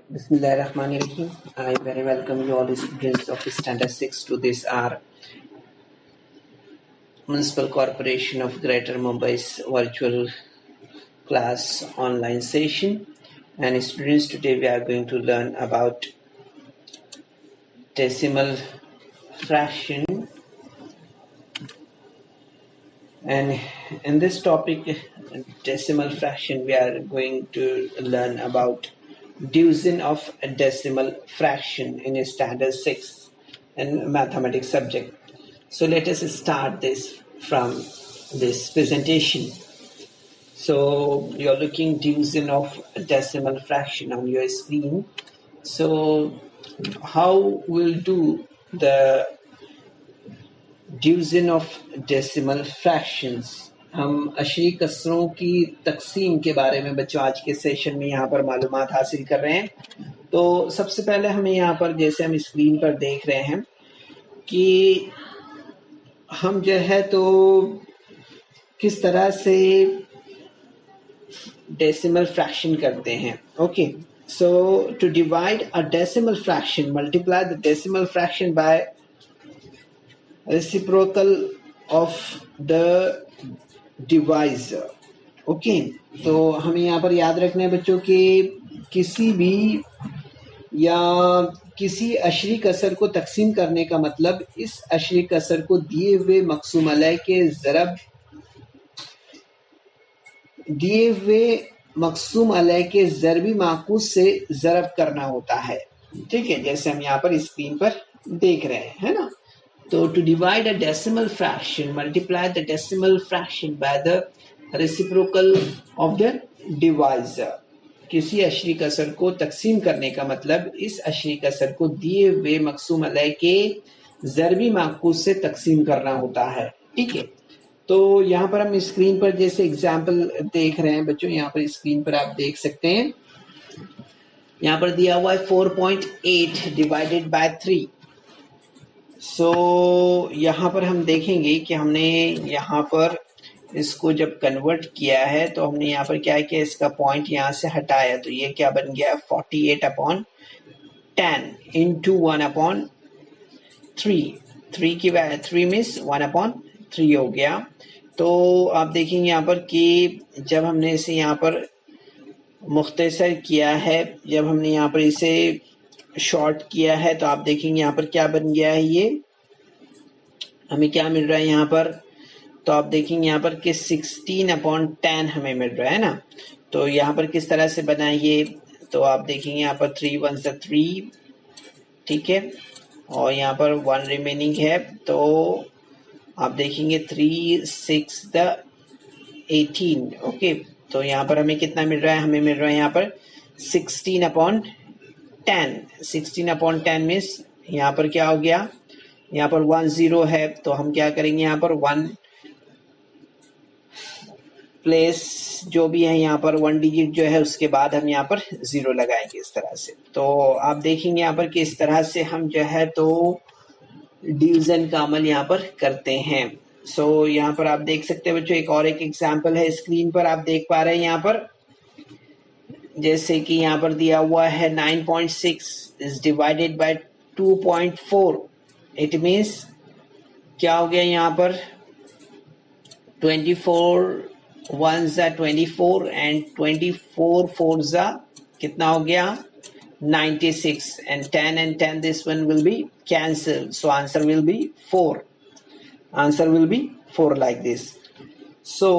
Bismillahirrahmanirrahim. I very welcome you all students of Standard 6 to this our Municipal Corporation of Greater Mumbai's virtual class online session. And students, today we are going to learn about decimal fraction. And in this topic, decimal fraction, we are going to learn about division of a decimal fraction in a standard 6 and mathematics subject. So let us start this from this presentation. So you're looking division of a decimal fraction on your screen. So how we'll do the division of decimal fractions. हम Ashari कसरों की तकसीम के बारे में बच्चों आज के session में यहाँ पर मालूमात हासिल कर रहे हैं। तो सबसे पहले हमें यहाँ पर जैसे हम स्क्रीन पर देख रहे हैं कि हम जो है तो किस तरह से डेसिमल फ्रैक्शन करते हैं। Okay, so to divide a decimal fraction, multiply the decimal fraction by reciprocal of the divisor. Okay, तो हमें यहाँ पर याद रखना है बच्चों कि किसी भी या किसी अशरी कसर को तकसीम करने का मतलब इस अशरी कसर को दिए हुए मकसूम अलय के ज़रब, दिए हुए मकसूम अलय के ज़रबी माकूस से ज़रब करना होता है। ठीक है, जैसे हम यहाँ पर स्क्रीन पर देख रहे हैं, है ना। So to divide a decimal fraction, multiply the decimal fraction by the reciprocal of the divisor. किसी अशरी कसर को तकसीम करने का मतलब इस अशरी कसर को दिए हुए मकसूम अलय के ज़रबी माकूस से तकसीम करना होता है। ठीक है, तो यहाँ पर हम स्क्रीन पर जैसे एग्जाम्पल देख रहे हैं बच्चों, यहाँ पर स्क्रीन पर आप देख सकते हैं, यहाँ पर दिया हुआ है 4.8 डिवाइडेड बाय 3। सो यहाँ पर हम देखेंगे कि हमने यहाँ पर इसको जब कन्वर्ट किया है तो हमने यहाँ पर क्या किया, इसका पॉइंट यहाँ से हटाया, तो ये क्या बन गया 48/10 इंटू 1/3। 3 की 3 मीन्स 1/3 हो गया। तो आप देखेंगे यहाँ पर कि जब हमने इसे यहाँ पर मुख्तसर किया है, जब हमने यहाँ पर इसे शॉर्ट किया है, तो आप देखेंगे यहाँ पर क्या बन गया है, ये हमें क्या मिल रहा है यहाँ पर, तो आप देखेंगे यहाँ पर कि 16/10 हमें मिल रहा है ना। तो यहाँ पर किस तरह से बना ये, तो आप देखेंगे यहाँ पर 3 1 3, ठीक है, और यहाँ पर 1 रिमेनिंग है, तो आप देखेंगे 3 6 18। ओके, तो यहाँ पर हमें कितना मिल रहा है, हमें मिल रहा है यहाँ पर 16/10। 16/10 मीन्स यहाँ पर क्या हो गया, यहाँ पर 1 0 है, तो हम क्या करेंगे, यहाँ पर 1 प्लेस जो भी है यहाँ पर 1 डिजिट जो है उसके बाद हम यहाँ पर 0 लगाएंगे इस तरह से। तो आप देखेंगे यहाँ पर कि इस तरह से हम जो है तो डिवीजन का अमल यहाँ पर करते हैं। सो यहाँ पर आप देख सकते हैं बच्चों, एक और एक एग्जाम्पल है स्क्रीन पर आप देख पा रहे हैं, यहाँ पर जैसे कि यहाँ पर दिया हुआ है 9.6 is divided bye 2.4। It means क्या हो गया यहाँ पर 24 1 24 एंड 24 4 कितना हो गया 96 and 10 and 10 this one will be cancel, so answer will be 4। Answer will be 4 like this. So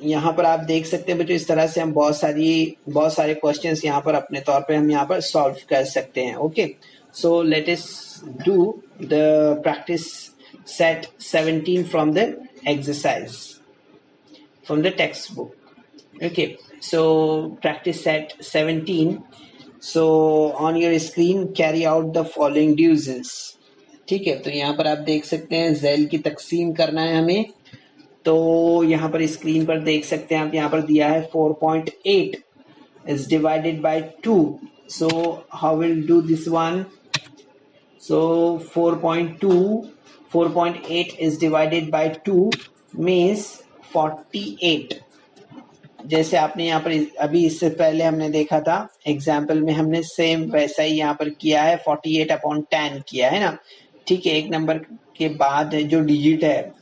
यहाँ पर आप देख सकते हैं बच्चों, इस तरह से हम बहुत सारे क्वेश्चंस यहाँ पर अपने तौर पे हम यहाँ पर सॉल्व कर सकते हैं। Okay, so let us do the practice set 17 from the exercise from the text book. Okay, so practice set 17। So on your screen carry out the following divisions. ठीक है, तो यहाँ पर आप देख सकते हैं जेल की तकसीम करना है हमें, तो यहाँ पर स्क्रीन पर देख सकते हैं आप, यहाँ पर दिया है 4.8 is divided by 2. So how will do this one? So 4.8 is divided by 2 means 48. जैसे आपने यहाँ पर अभी इससे पहले हमने देखा था एग्जाम्पल में, हमने सेम वैसा ही यहाँ पर किया है, 48/10 किया है ना। ठीक है, एक नंबर के बाद जो डिजिट है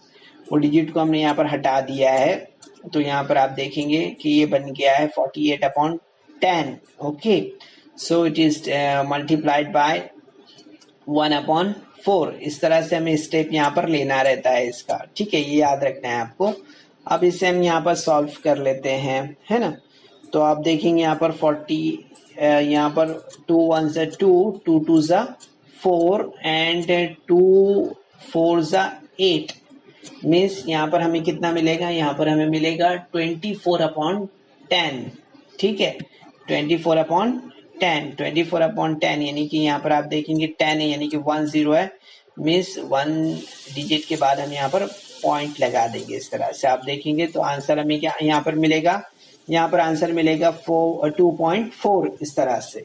वो डिजिट को हमने यहाँ पर हटा दिया है, तो यहाँ पर आप देखेंगे कि ये बन गया है 48/10। Okay, so it is multiplied bye 1/4। इस तरह से हमें स्टेप यहाँ पर लेना रहता है इसका। ठीक है, ये याद रखना है आपको। अब इसे हम यहाँ पर सॉल्व कर लेते हैं, है ना। तो आप देखेंगे यहाँ पर 40, यहाँ पर 2 1 2, 2 2 4 एंड 2 4 8। मीन्स यहाँ पर हमें कितना मिलेगा, यहाँ पर हमें मिलेगा 24/10। ठीक है, 24/10, 24/10 यानी कि यहाँ पर आप देखेंगे 10 है यानी कि 10 है। मीन्स 1 डिजिट के बाद हम यहाँ पर पॉइंट लगा देंगे। इस तरह से आप देखेंगे तो आंसर हमें क्या यहाँ पर मिलेगा, यहाँ पर आंसर मिलेगा 2.4। इस तरह से,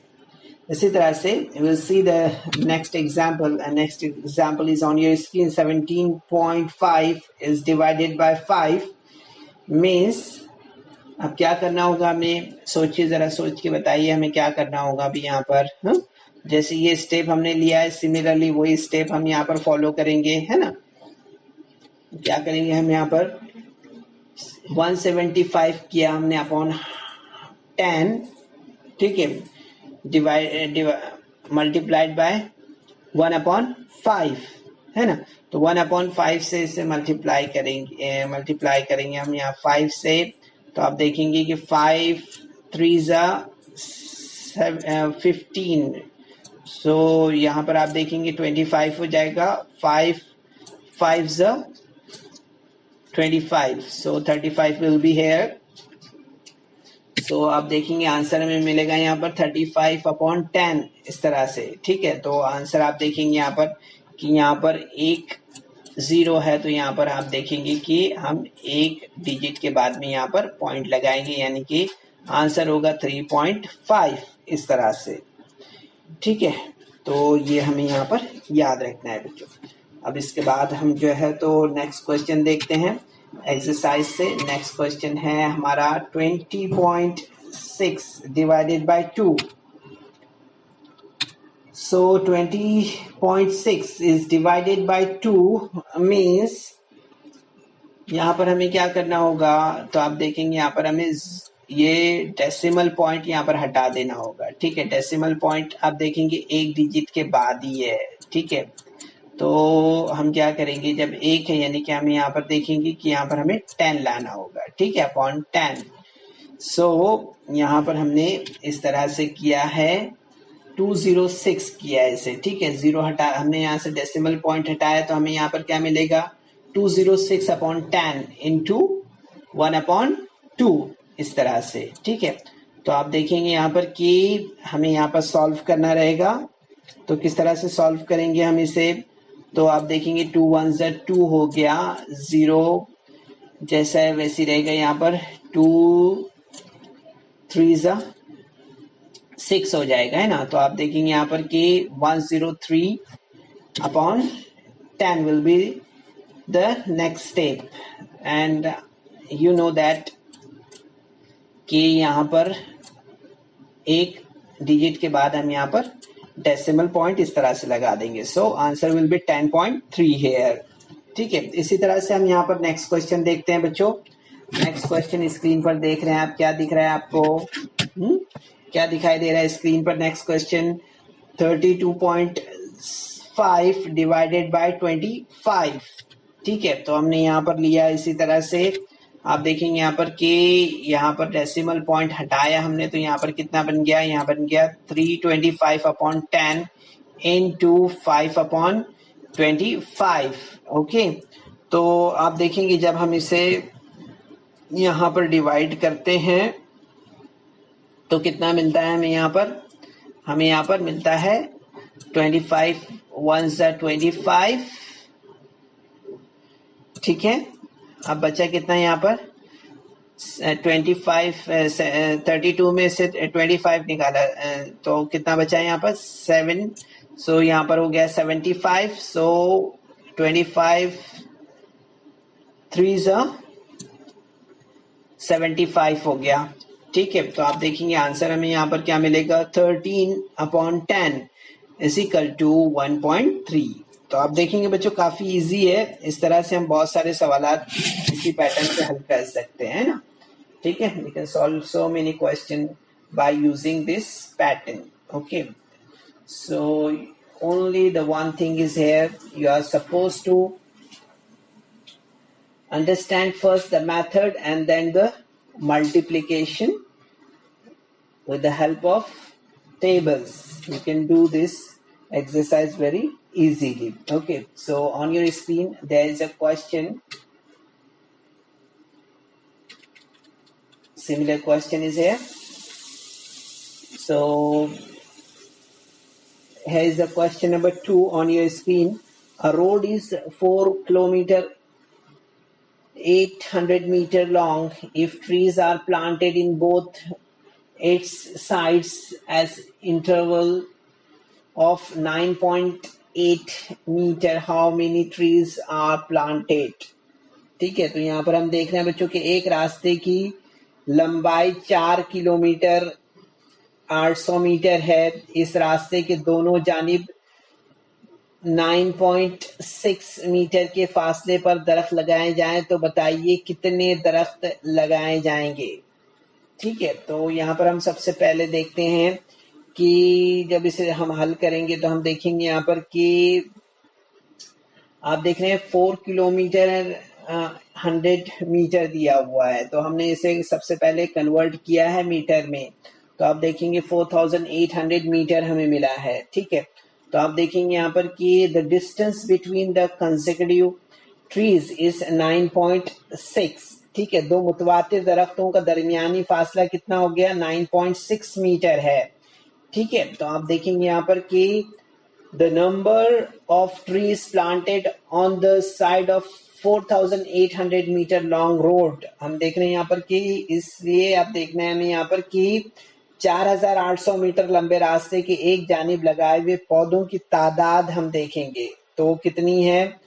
इसी तरह से we'll see the next example, and next example is on your screen. 17.5 is divided by 5 means, अब क्या करना होगा हमें, सोचिए जरा, सोच के बताइए हमें क्या करना होगा अभी यहाँ पर। जैसे ये स्टेप हमने लिया है, सिमिलरली वही स्टेप हम यहाँ पर फॉलो करेंगे, है ना। क्या करेंगे हम यहाँ पर 175 किया हमने अपॉन 10। ठीक है, मल्टीप्लाइड बाय 1/5, है ना। तो 1/5 से इसे मल्टीप्लाई करेंगे हम यहाँ 5 से। तो आप देखेंगे कि 5 3 15। सो यहाँ पर आप देखेंगे 25 हो जाएगा, 5 5 25, सो 35 विल बी हेयर। तो आप देखेंगे आंसर हमें मिलेगा यहाँ पर 35/10 इस तरह से। ठीक है, तो आंसर आप देखेंगे यहाँ पर कि यहाँ पर एक 0 है, तो यहाँ पर आप देखेंगे कि हम एक डिजिट के बाद में यहाँ पर पॉइंट लगाएंगे, यानी कि आंसर होगा 3.5 इस तरह से। ठीक है, तो ये हमें यहाँ पर याद रखना है बच्चों। अब इसके बाद हम जो है तो नेक्स्ट क्वेश्चन देखते हैं एक्सरसाइज से। नेक्स्ट क्वेश्चन है हमारा 20.6 divided by 2। So 20.6 is divided bye 2 means यहाँ पर हमें क्या करना होगा, तो आप देखेंगे यहाँ पर हमें ये डेसिमल पॉइंट यहाँ पर हटा देना होगा। ठीक है, डेसिमल पॉइंट आप देखेंगे एक डिजिट के बाद ही है। ठीक है, तो हम क्या करेंगे, जब एक है यानी कि हम यहाँ पर देखेंगे कि यहाँ पर हमें 10 लाना होगा। ठीक है, अपॉन 10। सो यहाँ पर हमने इस तरह से किया है, 206 किया है इसे। ठीक है, 0 हटा, हमने यहाँ से डेसिमल पॉइंट हटाया, तो हमें यहाँ पर क्या मिलेगा 206/10 इंटू 1/2 इस तरह से। ठीक है, तो आप देखेंगे यहाँ पर कि हमें यहाँ पर सॉल्व करना रहेगा। तो किस तरह से सॉल्व करेंगे हम इसे, तो आप देखेंगे 2 1 2 हो गया, 0 जैसा है वैसे रहेगा। यहाँ पर 2 3 6 हो जाएगा, है ना। तो आप देखेंगे यहाँ पर कि 103/10 will be the next step, and you know that कि यहाँ पर एक डिजिट के बाद हम यहाँ पर डेसिमल पॉइंट इस तरह से लगा देंगे। So answer will be 10.3 here. ठीक है, इसी तरह से हम यहाँ पर नेक्स्ट क्वेश्चन देखते हैं बच्चों। नेक्स्ट क्वेश्चन स्क्रीन पर देख रहे हैं आप, क्या दिख रहा है आपको, क्या दिखाई दे रहा है स्क्रीन पर। Next question 32.5 divided by 25। ठीक है, तो हमने यहाँ पर लिया इसी तरह से। आप देखेंगे यहाँ पर कि यहाँ पर डेसिमल पॉइंट हटाया हमने, तो यहाँ पर कितना बन गया, यहाँ बन गया 325/10 इंटू 5/25। ओके, तो आप देखेंगे जब हम इसे यहाँ पर डिवाइड करते हैं तो कितना मिलता है हमें यहाँ पर, हमें यहाँ पर मिलता है 25 1 25। ठीक है, अब बचा कितना यहाँ पर 25, 32 में से 25 निकाला, तो कितना बचा यहाँ पर 7। सो यहाँ पर हो गया 75। सो 25 3 75 हो गया। ठीक है, तो आप देखेंगे आंसर हमें यहाँ पर क्या मिलेगा, 13/10 इज इक्वल टू 1.3। तो आप देखेंगे बच्चों काफी इजी है, इस तरह से हम बहुत सारे सवालात इसी पैटर्न से हल कर सकते हैं ना। ठीक है, we can solve so many question by using this pattern. Okay, so only the one thing is here, you are supposed to understand first the method and then the multiplication with the help of tables. You can do this exercise very easily. Okay, so on your screen there is a question, similar question is here. So here is the question number 2 on your screen. A road is 4 kilometer 800 meter long. If trees are planted in both its sides as interval of 9.8 meter, how many trees are planted? ठीक है, तो यहाँ पर हम देख रहे हैं बच्चों कि एक रास्ते की लंबाई 4 किलोमीटर 800 मीटर है। इस रास्ते के दोनों जानिब 9.6 मीटर के फासले पर दरख्त लगाए जाएं, तो बताइए कितने दरख्त लगाए जाएंगे। ठीक है, तो यहाँ पर हम सबसे पहले देखते हैं कि जब इसे हम हल करेंगे तो हम देखेंगे यहाँ पर कि आप देख रहे हैं 4 किलोमीटर 100 मीटर दिया हुआ है, तो हमने इसे सबसे पहले कन्वर्ट किया है मीटर में, तो आप देखेंगे 4800 मीटर हमें मिला है। ठीक है, तो आप देखेंगे यहाँ पर कि the distance between the consecutive trees is 9.6। ठीक है, दो मुतवातिर दरख्तों का दरमियानी फासला कितना हो गया, 9.6 मीटर है। ठीक है, तो आप देखेंगे यहाँ पर कि the number of trees planted on the side of 4800 metre long road, हम देख रहे हैं यहाँ पर कि इसलिए आप देखना है हमें यहाँ पर कि 4800 मीटर लंबे रास्ते के एक जानिब लगाए हुए पौधों की तादाद हम देखेंगे तो कितनी है,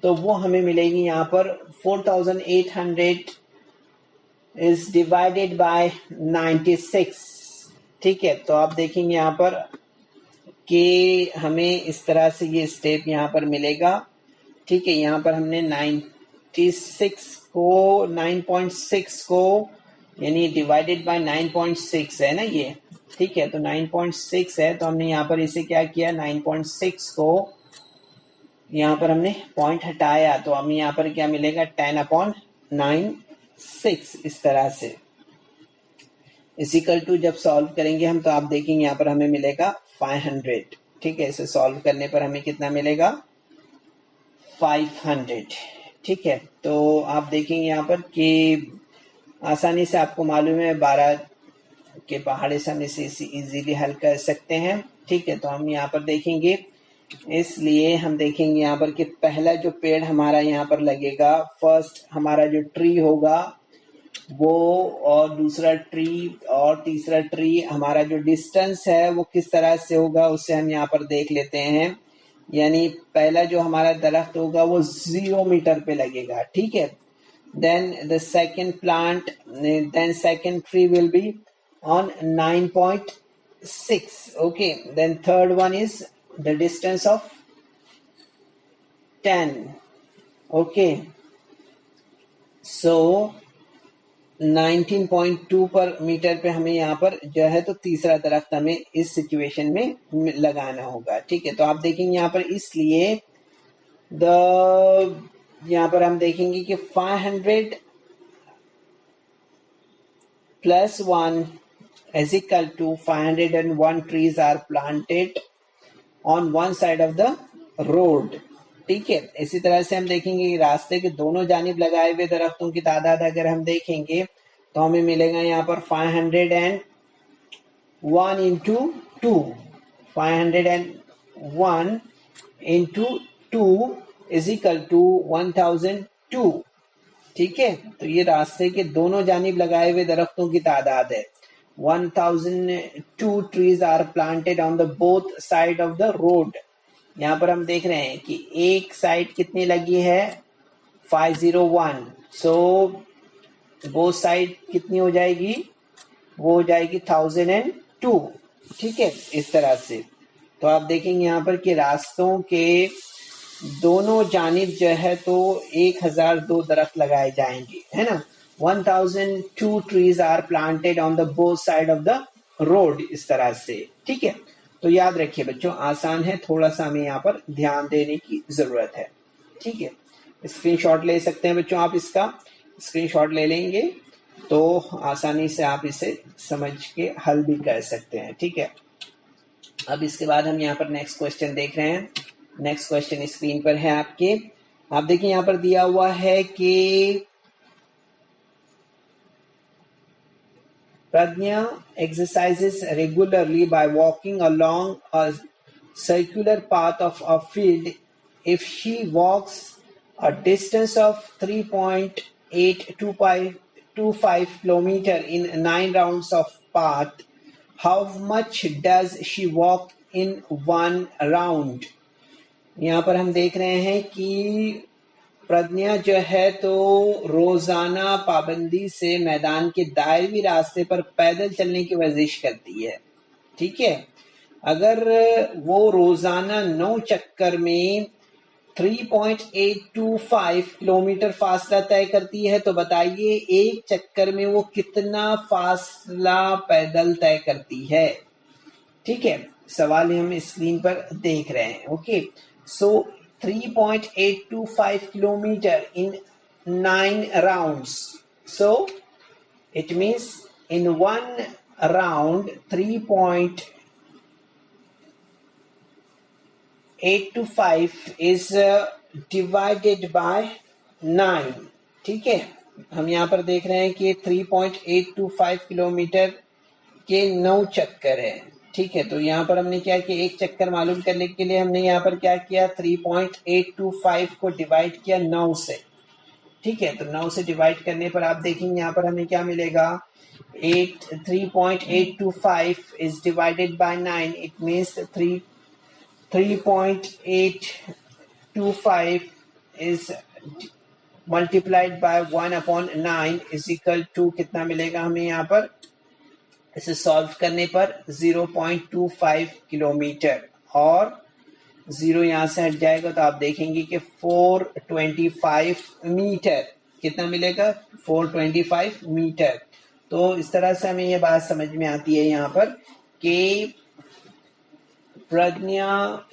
तो वो हमें मिलेगी यहाँ पर 4800 इज डिवाइडेड बाय 96। ठीक है, तो आप देखेंगे यहाँ पर कि हमें इस तरह से ये स्टेप यहाँ पर मिलेगा। ठीक है, यहाँ पर हमने 96 को 9.6 को यानी डिवाइडेड बाय 9.6 है ना ये। ठीक है, तो 9.6 है, तो हमने यहाँ पर इसे क्या किया, 9.6 को यहाँ पर हमने पॉइंट हटाया, तो हमें यहाँ पर क्या मिलेगा, 10/9/6 इस तरह से इक्वल टू जब सॉल्व करेंगे हम तो आप देखेंगे यहाँ पर हमें मिलेगा 500। ठीक है, इसे सॉल्व करने पर हमें कितना मिलेगा, 500। ठीक है, तो आप देखेंगे यहाँ पर कि आसानी से आपको मालूम है 12 के पहाड़े से हम इसे इजीली हल कर सकते हैं। ठीक है, तो हम यहाँ पर देखेंगे, इसलिए हम देखेंगे यहाँ पर कि पहला जो पेड़ हमारा यहाँ पर लगेगा, फर्स्ट हमारा जो ट्री होगा वो, और दूसरा ट्री और तीसरा ट्री, हमारा जो डिस्टेंस है वो किस तरह से होगा उससे हम यहाँ पर देख लेते हैं। यानी पहला जो हमारा दरख्त होगा वो 0 मीटर पे लगेगा। ठीक है, then the second plant, then second tree will be on 9.6. okay, then third one is the distance of 10. okay, so 19.2 पर मीटर पे हमें यहाँ पर जो है तो तीसरा दरख्त हमें इस सिचुएशन में लगाना होगा। ठीक है, तो आप देखेंगे यहाँ पर इसलिए यहाँ पर हम देखेंगे कि 500 plus 1 is equal to 501 trees are planted on one side of the road. ठीक है, इसी तरह से हम देखेंगे कि रास्ते के दोनों जानिब लगाए हुए दरख्तों की तादाद अगर हम देखेंगे तो हमें मिलेगा यहाँ पर 501 into 2, 501 into 2 is equal to 1002। ठीक है, तो ये रास्ते के दोनों जानिब लगाए हुए दरख्तों की तादाद है। 1002 trees are planted on the both side of the road। यहाँ पर हम देख रहे हैं कि एक साइड कितनी लगी है, 501, सो बोथ साइड कितनी हो जाएगी, वो हो जाएगी 1002, ठीक है, इस तरह से। तो आप देखेंगे यहाँ पर कि रास्तों के दोनों जानिब जो है तो 1002 दरख्त लगाए जाएंगे, है ना। 1002 trees are planted on the both side of the road, इस तरह से, ठीक है। तो याद रखिए बच्चों, आसान है, थोड़ा सा हमें यहाँ पर ध्यान देने की जरूरत है, ठीक है। स्क्रीनशॉट ले सकते हैं बच्चों, आप इसका स्क्रीनशॉट ले लेंगे तो आसानी से आप इसे समझ के हल भी कर सकते हैं, ठीक है। अब इसके बाद हम यहाँ पर नेक्स्ट क्वेश्चन देख रहे हैं। नेक्स्ट क्वेश्चन स्क्रीन पर है आपके। आप देखिए यहाँ पर दिया हुआ है कि प्रज्ञा exercises regularly by walking along a circular path of a field. If she walks a distance of 3.825 kilometer in 9 rounds of path, how much does she walk in 1 round? यहाँ पर हम देख रहे हैं कि प्रज्ञा जो है तो रोजाना पाबंदी से मैदान के दायवी रास्ते पर पैदल चलने की वर्जिश करती है, ठीक है। अगर वो रोजाना 9 चक्कर में 3.825 किलोमीटर फासला तय करती है, तो बताइए एक चक्कर में वो कितना फासला पैदल तय करती है, ठीक है। सवाल हम स्क्रीन पर देख रहे हैं, okay. So 3.825 kilometer in 9 rounds. So it means in 1 round 3.825 is divided by 9, ठीक है। हम यहाँ पर देख रहे हैं कि 3.825 किलोमीटर के 9 चक्कर है, ठीक है। तो यहाँ पर हमने क्या किया, एक चक्कर मालूम करने के लिए हमने यहाँ पर क्या किया, 3.825 को डिवाइड किया 9 से, ठीक है। तो 9 से डिवाइड करने पर आप देखेंगे यहाँ पर हमें क्या मिलेगा, 3.825 is divided by 9, it means 3.825 is multiplied by 1/9 is equal to कितना मिलेगा हमें यहाँ पर, इसे सॉल्व करने पर 0.25 किलोमीटर, और 0 यहां से हट जाएगा तो आप देखेंगे कि 425 मीटर, कितना मिलेगा, 425 मीटर। तो इस तरह से हमें ये बात समझ में आती है यहाँ पर कि प्रज्ञा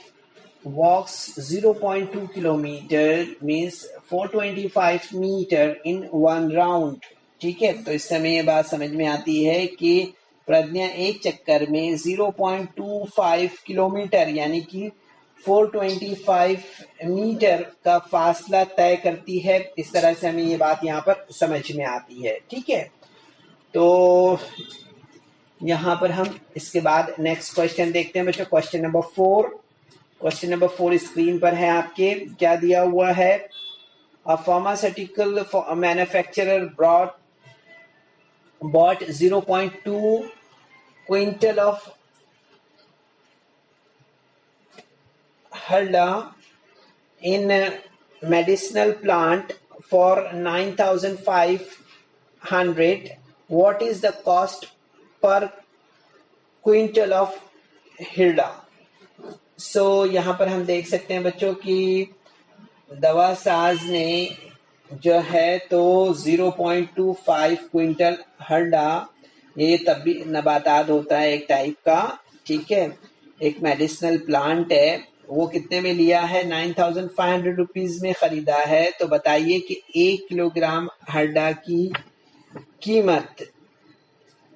वॉक्स 0.2 किलोमीटर मीन्स 425 मीटर इन 1 राउंड, ठीक है। तो इससे हमें ये बात समझ में आती है कि प्रज्ञा एक चक्कर में 0.25 किलोमीटर यानी कि 425 मीटर का फासला तय करती है। इस तरह से हमें ये बात यहाँ पर समझ में आती है, ठीक है। तो यहाँ पर हम इसके बाद नेक्स्ट क्वेश्चन देखते हैं बच्चों, question number 4। Question number 4 screen पर है आपके, क्या दिया हुआ है, a pharmaceutical manufacturer bought 0.2 quintal of Halda in medicinal plant for 9,500. What is the cost per quintal of Hilda? So यहाँ पर हम देख सकते हैं बच्चों कि दवा साज ने जो है तो 0.25 क्विंटल हरडा, ये तब भी नबातात होता है एक टाइप का, ठीक है, एक मेडिसिनल प्लांट है, वो कितने में लिया है, 9,500 रुपीज में खरीदा है। तो बताइए कि 1 किलोग्राम हरडा की कीमत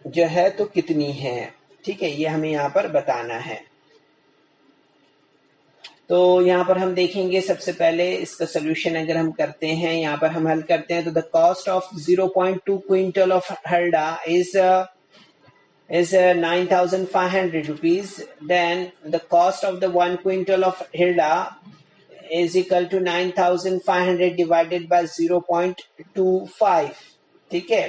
जो है तो कितनी है, ठीक है, ये हमें यहाँ पर बताना है। तो यहाँ पर हम देखेंगे सबसे पहले इसका सोल्यूशन अगर हम करते हैं, यहाँ पर हम हल करते हैं तो the cost of 0.2 quintal of Harda is 9,500 rupees. Then the cost of the 1 quintal of Hilda is equal to 9,500 divided by 0.25, ठीक है।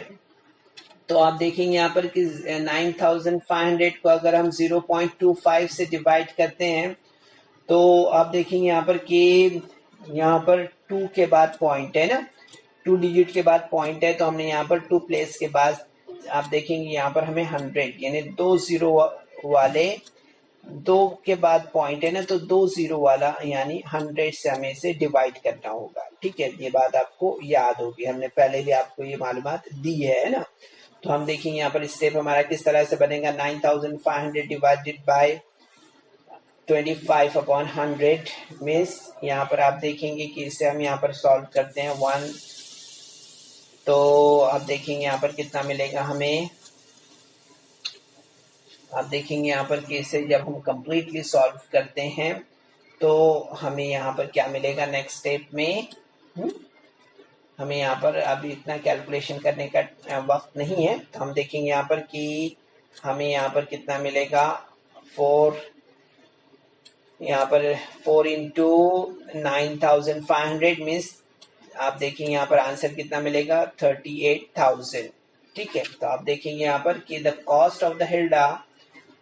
तो आप देखेंगे यहाँ पर कि 9,500 को अगर हम 0.25 से डिवाइड करते हैं तो आप देखेंगे यहाँ पर कि यहाँ पर 2 के बाद पॉइंट है ना, 2 डिजिट के बाद पॉइंट है तो हमने यहाँ पर 2 प्लेस के बाद आप देखेंगे यहाँ पर हमें 100 यानी 2 जीरो वाले 2 के बाद पॉइंट है ना, तो 2 जीरो वाला यानी 100 से हमें इसे डिवाइड करना होगा। ठीक है, ये बात आपको याद होगी, हमने पहले भी आपको ये मालूमात दी है ना। तो हम देखेंगे यहाँ पर स्टेप हमारा किस तरह से बनेगा। 9500 डिवाइडेड बाय 25 अपॉन 100 मीन्स यहाँ पर आप देखेंगे कि इसे हम यहाँ पर सॉल्व करते हैं 1, तो आप देखेंगे यहाँ पर कितना मिलेगा हमें। आप देखेंगे यहाँ पर कि इसे जब हम कंप्लीटली सॉल्व करते हैं तो हमें यहाँ पर क्या मिलेगा नेक्स्ट स्टेप में। हमें यहाँ पर अभी इतना कैलकुलेशन करने का वक्त नहीं है, तो हम देखेंगे यहाँ पर कि हमें यहाँ पर कितना मिलेगा। 4 यहाँ पर 4 इंटू 9500 मीन्स आप देखेंगे यहाँ पर आंसर कितना मिलेगा 38,000। ठीक है, तो आप देखेंगे यहाँ पर कि the cost of the Hilda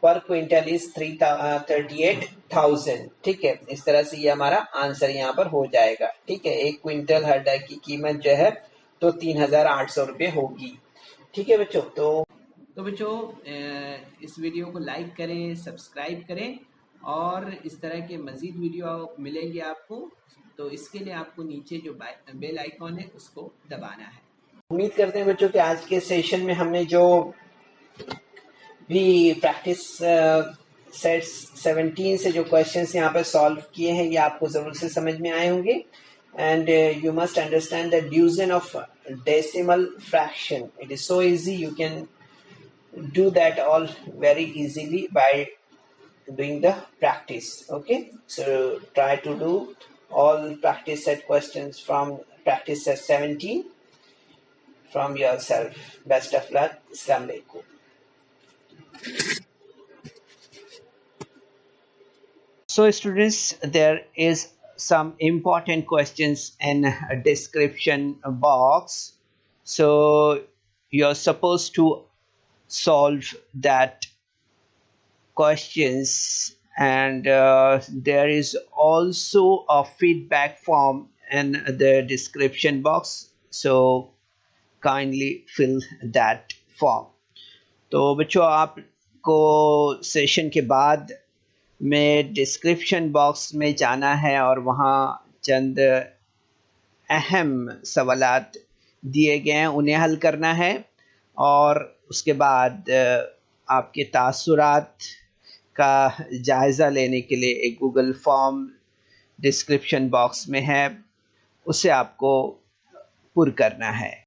पर क्विंटल इज 38,000। ठीक है, इस तरह से ये हमारा आंसर यहाँ पर हो जाएगा। ठीक है, एक क्विंटल हरडा की कीमत जो है तो 3,800 रुपये होगी। ठीक है बच्चों, तो बच्चों इस वीडियो को लाइक करें, सब्सक्राइब करें और इस तरह के मज़ीद वीडियो मिलेंगे आपको, तो इसके लिए आपको नीचे जो बेल आइकॉन है उसको दबाना है। उम्मीद करते हैं बच्चों कि आज के सेशन में हमने जो भी प्रैक्टिस सेट 17 से जो क्वेश्चंस यहाँ पर सॉल्व किए हैं ये आपको ज़रूर से समझ में आए होंगे। And you must understand the division of decimal fraction. It is so easy, you can do that all very easily by doing the practice. Okay, so try to do all practice set questions from practice set 17 from yourself. Best of luck. Assalamu alaikum. So students, there is some important questions in a description box, so you're supposed to solve that questions, and there is also a feedback form in the description box, so kindly fill that form. तो बच्चों आपको session के बाद में description box में जाना है और वहाँ चंद अहम सवालात दिए गए हैं, उन्हें हल करना है और उसके बाद आपके तासुरात का जायज़ा लेने के लिए एक गूगल फॉर्म डिस्क्रिप्शन बॉक्स में है, उसे आपको पुर करना है।